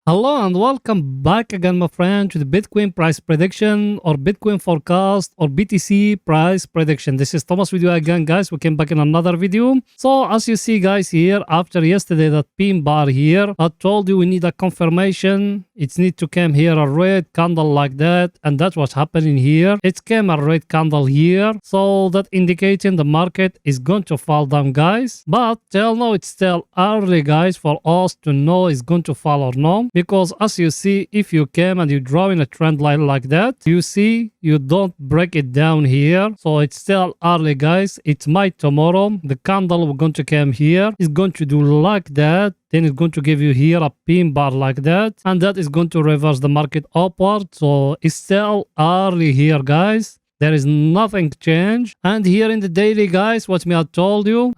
Hello and welcome back again, my friend, to the Bitcoin price prediction or Bitcoin forecast or BTC price prediction. This is Thomas with you again, guys. We came back in another video. So as you see, guys, here after yesterday, that pin bar here, I told you we need a confirmation. It needs to come here a red candle like that, and that's what's happening here. It came a red candle here, so that indicating the market is going to fall down, guys. But till now, it's still early, guys, for us to know it's going to fall or not. Because as you see, if you came and you draw in a trend line like that, you see you don't break it down here. So it's still early, guys. It might tomorrow. The candle we're going to come here is going to do like that. Then it's going to give you here a pin bar like that. And that is going to reverse the market upward. So it's still early here, guys. There is nothing changed. And here in the daily, guys, what me I told you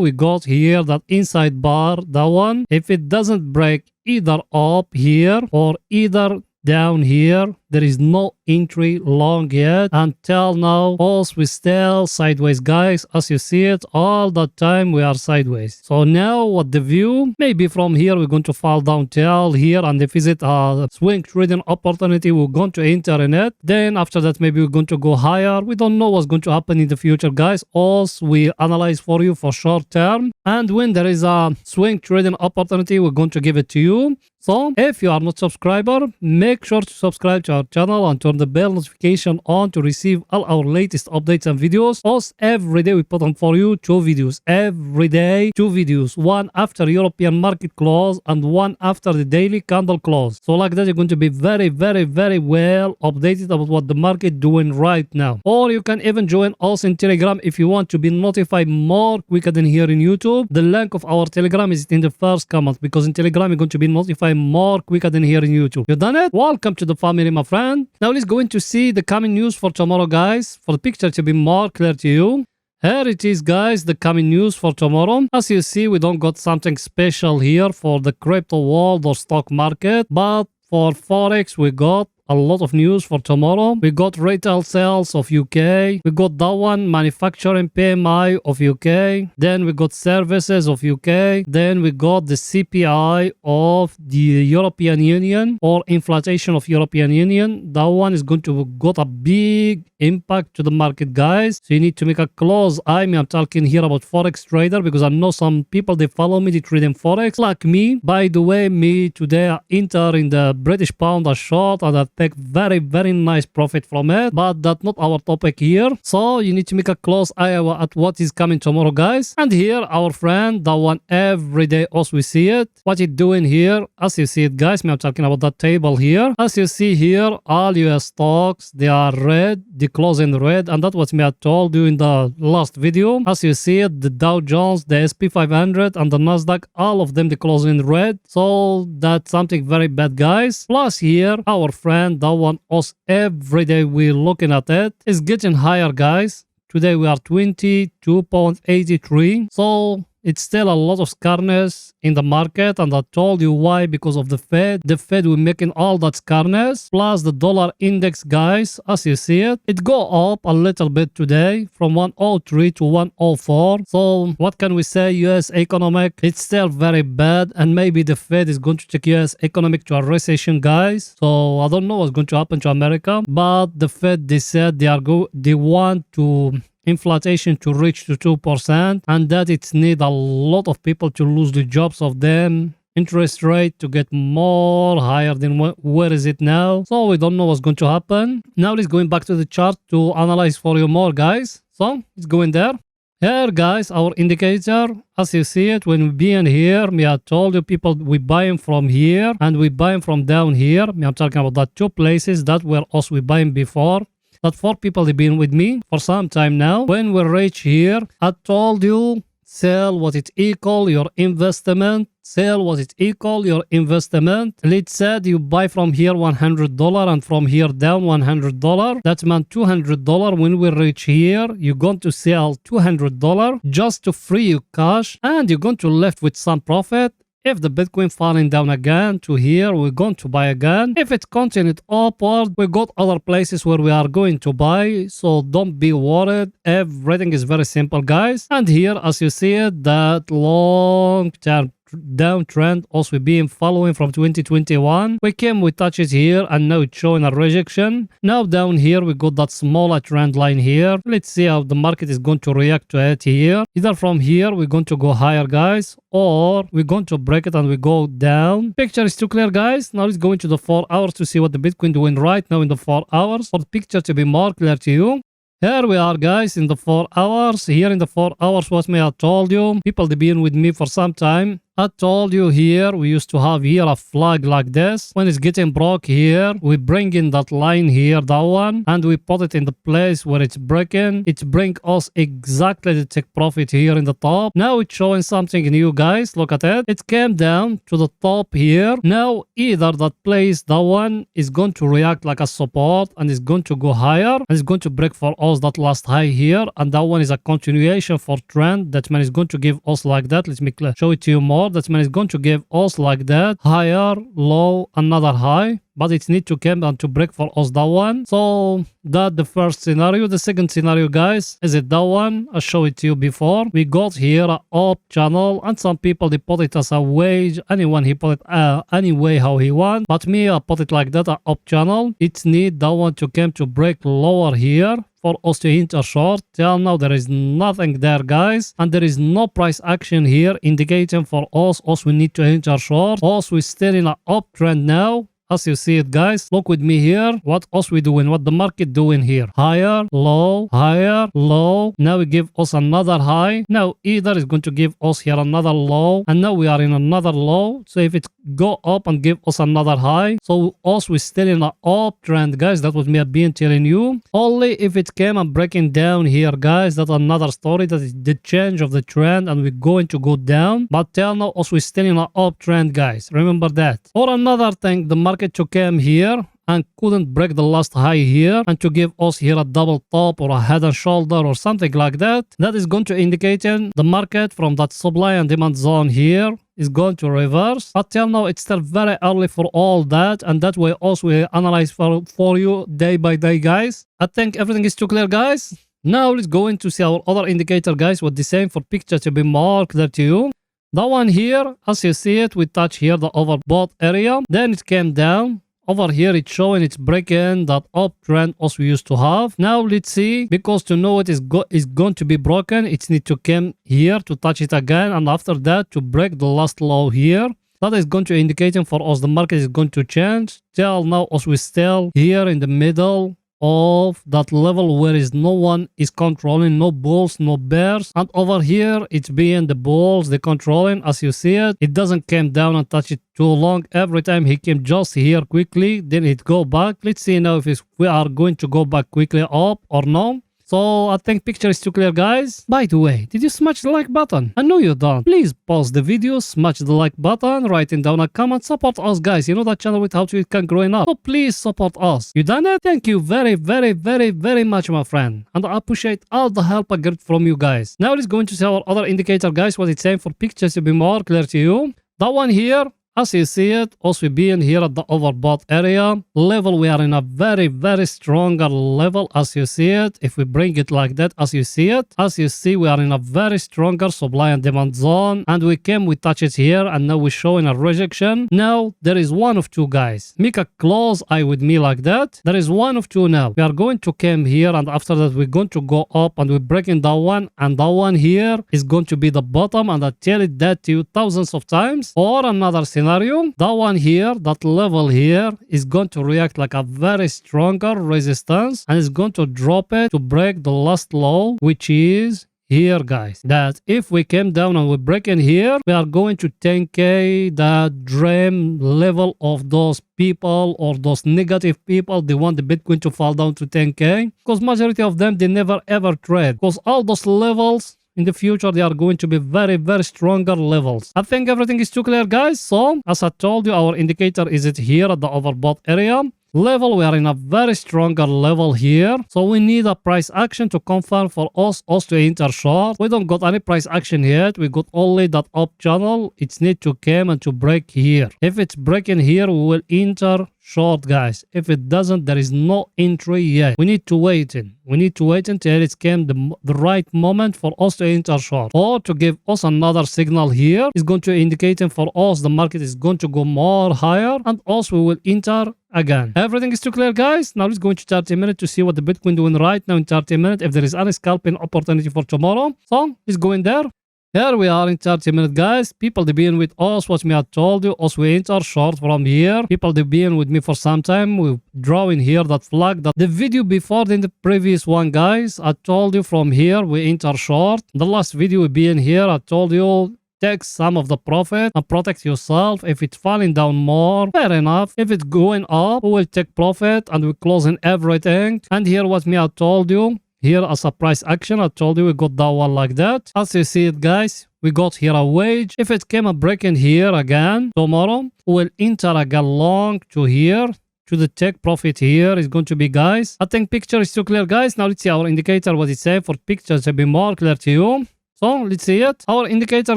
we got here that inside bar, that one. If it doesn't break either up here or either down here, there is no entry long yet. Until now, also we still sideways, guys. As you see it, all the time we are sideways. So now what the view, maybe from here we're going to fall down till here, and if is it a swing trading opportunity, we're going to enter in it. Then after that, maybe we're going to go higher. We don't know what's going to happen in the future, guys. Also we analyze for you for short term, and when there is a swing trading opportunity, we're going to give it to you. So if you are not subscriber, make sure to subscribe to our channel and turn the bell notification on to receive all our latest updates and videos. Also, every day we put on for you 2 videos. Every day 2 videos. One after European market close and one after the daily candle close. So like that, you're going to be very well updated about what the market doing right now. Or you can even join us in Telegram if you want to be notified more quicker than here in YouTube. The link of our Telegram is in the first comment, because in Telegram you're going to be notified more quicker than here in YouTube. You done it? Welcome to the family, my friend. Now let's go into see the coming news for tomorrow, guys, for the picture to be more clear to you. Here it is, guys, the coming news for tomorrow. As you see, we don't got something special here for the crypto world or stock market, but for Forex we got a lot of news for tomorrow. We got retail sales of UK. We got that one, manufacturing PMI of UK. Then we got services of UK. Then we got the CPI of the European Union, or inflation of European Union. That one is going to got a big impact to the market, guys. So you need to make a close eye. I'm talking here about Forex trader, because I know some people, they follow me, they trade in Forex like me. By the way, me today I enter in the British pound a short, and I take very nice profit from it, but that's not our topic here. So you need to make a close eye at what is coming tomorrow, guys. And here our friend, that one, every day also we see it. What it doing here, as you see it, guys, I'm talking about that table here. As you see here, all US stocks, they are red, they close in red, and that's what me I told you in the last video. As you see it, the Dow Jones, the SP 500 and the Nasdaq, all of them they close in red. So that's something very bad, guys. Plus here our friend, that one, us, every day we're looking at it, is getting higher, guys. Today we are 22.83. So it's still a lot of scarcity in the market, and I told you why, because of the Fed. The Fed will making all that scarcity, plus the dollar index, guys, as you see it. It go up a little bit today from 103 to 104. So what can we say? US economic, it's still very bad, and maybe the Fed is going to take US economic to a recession, guys. So I don't know what's going to happen to America, but the Fed, they said they want to inflation to reach to 2%, and that it need a lot of people to lose the jobs of them. Interest rate to get more higher than where is it now. So we don't know what's going to happen. Now let's going back to the chart to analyze for you more, guys. So it's going there. Here, guys, our indicator, as you see it, when we be in here, me I told you people, we buying from here and we buying from down here. I'm talking about that 2 places that were us we buying before. That 4 people, they've been with me for some time now. When we reach here, I told you, sell what it equal your investment. Sell what it equal your investment. Let's say you buy from here $100 and from here down $100. That meant $200. When we reach here, you're going to sell $200 just to free you cash, and you're going to left with some profit. If the Bitcoin falling down again to here, we're going to buy again. If it continued upward, we got other places where we are going to buy. So don't be worried. Everything is very simple, guys. And here, as you see it, that long-term downtrend also been following from 2021. We came, we touch it here, and now it's showing a rejection. Now down here we got that smaller trend line here. Let's see how the market is going to react to it here. Either from here we're going to go higher, guys, or we're going to break it and we go down. Picture is too clear, guys. Now let's go into the 4 hours to see what the Bitcoin doing right now in the 4 hours for the picture to be more clear to you. Here we are, guys, in the 4 hours. Here in the 4 hours, what me I told you. People, they've been with me for some time. I told you here, we used to have here a flag like this. When it's getting broke here, we bring in that line here, that one, and we put it in the place where it's breaking. It brings us exactly the take profit here in the top. Now it's showing something new, guys. Look at it. It came down to the top here. Now either that place, that one, is going to react like a support and is going to go higher and it's going to break for us that last high here, and that one is a continuation for trend. That man is going to give us like that. Let me show it to you more. That man is going to give us like that, higher, low, another high, but it needs to come and to break for us that one. So that the first scenario. The second scenario, guys, is it that one I showed it to you before. We got here a up channel, and some people they put it as a wage. Anyone he put it any way how he want, but me I put it like that, a up channel. It need that one to come to break lower here for us to enter short. Till now there is nothing there, guys, and there is no price action here indicating for us we need to enter short. Us we still in an uptrend now. As you see it, guys, look with me here. What else we doing? What the market doing here? Higher, low, higher, low. Now we give us another high. Now either is going to give us here another low, and now we are in another low. So if it go up and give us another high, so us we still in an uptrend, guys. That was me being telling you. Only if it came and breaking down here, guys, that's another story. That is the change of the trend, and we're going to go down. But till now, us we still in an uptrend, guys. Remember that. Or another thing, the market to come here and couldn't break the last high here and to give us here a double top or a head and shoulder or something like that. That is going to indicate the market from that supply and demand zone here is going to reverse. But till now it's still very early for all that, and that way also we analyze for you day by day, guys. I think everything is too clear, guys. Now let's go into see our other indicator, guys, what the same for picture to be more clear to you. That one here, as you see it, we touch here the overbought area. Then it came down. Over here it's showing it's breaking that uptrend as we used to have. Now let's see, because to know it is going to be broken, it needs to come here to touch it again, and after that to break the last low here. That is going to indicating for us the market is going to change. Till now as we still here in the middle of that level where is no one is controlling, no bulls, no bears, and over here it's being the bulls they controlling. As you see it, it doesn't come down and touch it too long. Every time he came just here quickly, then it go back. Let's see now if we are going to go back quickly up or no. So I think picture is too clear, guys. By the way, did you smash the like button? I know you don't. Please pause the video, smash the like button, writing down a comment, support us, guys. You know that channel without you it can growing up. So please support us. You done it? Thank you very, very, very, very much, my friend. And I appreciate all the help I get from you guys. Now let's go into our other indicator, guys, what it's saying for pictures to be more clear to you. That one here, as you see it, also being here at the overbought area level, we are in a very, very stronger level. As you see it, if we bring it like that, as you see it, as you see, we are in a very stronger supply and demand zone, and we touch it here, and now we're showing a rejection. Now there is one of two, guys. Make a close eye with me like that. There is one of two now. We are going to come here, and after that we're going to go up, and we're breaking that one, and that one here is going to be the bottom, and I tell it that to you thousands of times. Or another scenario, that one here, that level here is going to react like a very stronger resistance, and it's going to drop it to break the last low, which is here, guys. That if we came down and we break in here, we are going to 10k, that dream level of those people or those negative people. They want the Bitcoin to fall down to 10k, because majority of them, they never ever trade, because all those levels in the future, they are going to be very, very stronger levels. I think everything is too clear, guys. So, as I told you, our indicator is it here at the overbought area level. We are in a very stronger level here. So, we need a price action to confirm for us to enter short. We don't got any price action yet. We got only that up channel. It needs to come and to break here. If it's breaking here, we will enter short, guys. If it doesn't, there is no entry yet. We need to wait until it came the right moment for us to enter short, or to give us another signal here. It's going to indicate for us the market is going to go more higher, and also we will enter again. Everything is too clear, guys. Now let's go into 30 minutes to see what the Bitcoin doing right now in 30 minutes, if there is any scalping opportunity for tomorrow. So let's go in there. Here we are in 30 minutes, guys. People they been with us, what me I told you, us we enter short from here. People they been with me for some time. We draw in here that flag, that the video before than the previous one, guys. I told you from here we enter short. The last video we been here, I told you take some of the profit and protect yourself. If it's falling down more, fair enough. If it's going up, we will take profit and we closing everything. And here what me I told you. Here as a price action, I told you we got that one like that. As you see it, guys, we got here a wage. If it came a break in here again tomorrow, we'll enter again long to here. To the take profit here is going to be, guys. I think picture is too clear, guys. Now let's see our indicator, what it say for pictures to be more clear to you. So let's see it. Our indicator,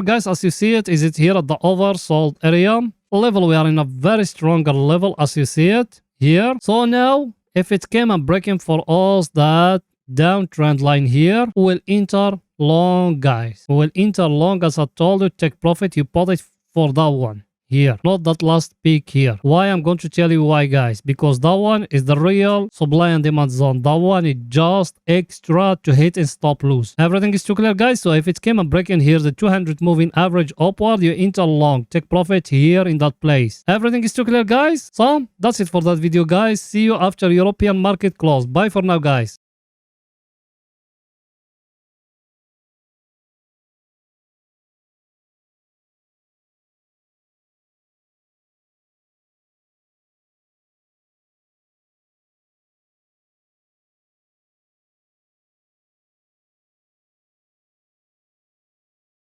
guys, as you see it, is it here at the oversold area level. We are in a very stronger level as you see it here. So now if it came a breaking for us that downtrend line here, we will enter long, guys. We will enter long, as I told you. Take profit, you put it for that one here, not that last peak here. Why? I'm going to tell you why, guys. Because that one is the real supply and demand zone. That one is just extra to hit and stop loss. Everything is too clear, guys. So if it came a break in here, the 200 moving average upward, you enter long, take profit here in that place. Everything is too clear, guys. So that's it for that video, guys. See you after European market close. Bye for now, guys.